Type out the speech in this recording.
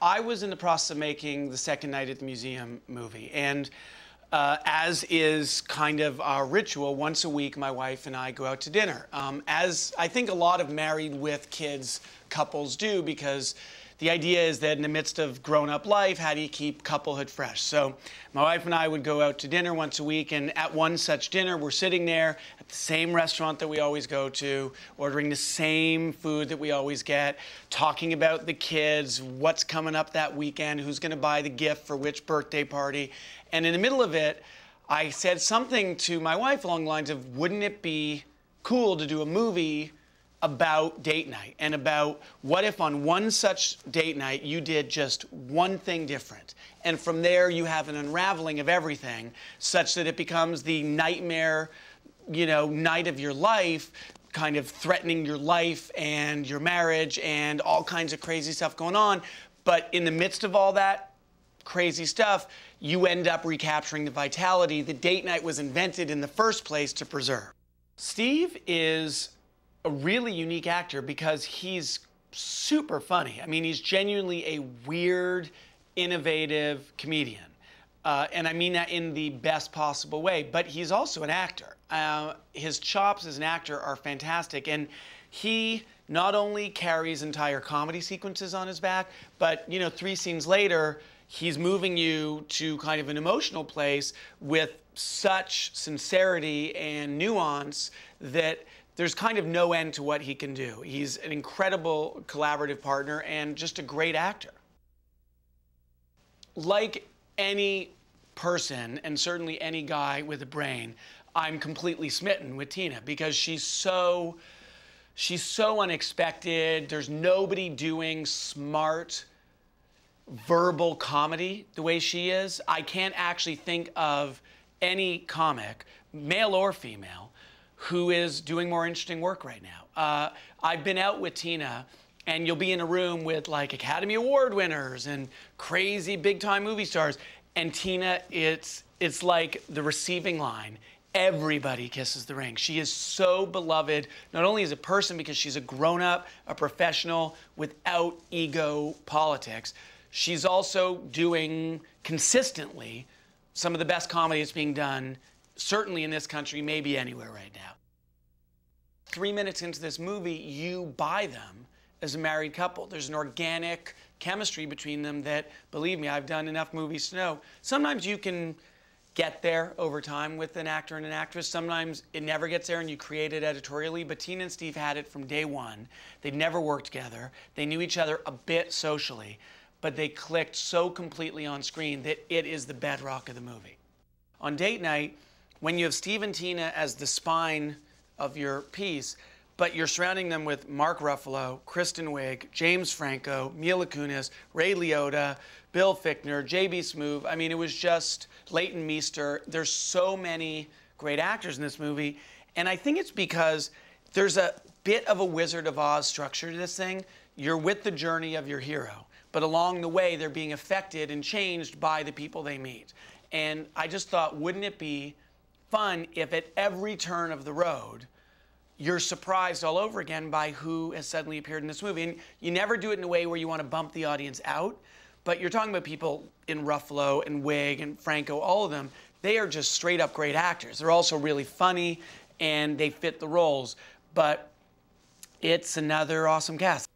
I was in the process of making the second night at the museum movie, and as is kind of our ritual, once a week my wife and I go out to dinner, as I think a lot of married with kids couples do, because the idea is that in the midst of grown-up life, how do you keep couplehood fresh? So my wife and I would go out to dinner once a week, and at one such dinner, we're sitting there at the same restaurant that we always go to, ordering the same food that we always get, talking about the kids, what's coming up that weekend, who's gonna buy the gift for which birthday party. And in the middle of it, I said something to my wife along the lines of, wouldn't it be cool to do a movie about date night, and about what if on one such date night you did just one thing different, and from there you have an unraveling of everything such that it becomes the nightmare, night of your life, kind of threatening your life and your marriage and all kinds of crazy stuff going on. But in the midst of all that crazy stuff, you end up recapturing the vitality that date night was invented in the first place to preserve. Steve is a really unique actor because he's super funny. I mean, he's genuinely a weird, innovative comedian. And I mean that in the best possible way, but he's also an actor. His chops as an actor are fantastic, and he not only carries entire comedy sequences on his back, but 3 scenes later, he's moving you to kind of an emotional place with such sincerity and nuance that there's kind of no end to what he can do. He's an incredible collaborative partner and just a great actor. Like any person, and certainly any guy with a brain, I'm completely smitten with Tina because she's so unexpected. There's nobody doing smart verbal comedy the way she is. I can't actually think of any comic, male or female, who is doing more interesting work right now. I've been out with Tina, and you'll be in a room with like Academy Award winners and crazy big-time movie stars, and Tina, it's like the receiving line. Everybody kisses the ring. She is so beloved, not only as a person because she's a grown-up, a professional without ego politics, she's also doing consistently some of the best comedy that's being done, certainly in this country, maybe anywhere right now. 3 minutes into this movie, you buy them as a married couple. There's an organic chemistry between them that, believe me, I've done enough movies to know. Sometimes you can get there over time with an actor and an actress. Sometimes it never gets there and you create it editorially, but Tina and Steve had it from day one. They'd never worked together. They knew each other a bit socially, but they clicked so completely on screen that it is the bedrock of the movie. On date night, when you have Steve and Tina as the spine of your piece, but you're surrounding them with Mark Ruffalo, Kristen Wiig, James Franco, Mila Kunis, Ray Liotta, Bill Fichtner, J.B. Smoove. I mean, it was just Leighton Meester. There's so many great actors in this movie, and I think it's because there's a bit of a Wizard of Oz structure to this thing. You're with the journey of your hero, but along the way, they're being affected and changed by the people they meet. And I just thought, wouldn't it be fun if at every turn of the road, you're surprised all over again by who has suddenly appeared in this movie. And you never do it in a way where you want to bump the audience out, but you're talking about people in Ruffalo and Wiig and Franco, all of them. They are just straight up great actors. They're also really funny and they fit the roles, but it's another awesome cast.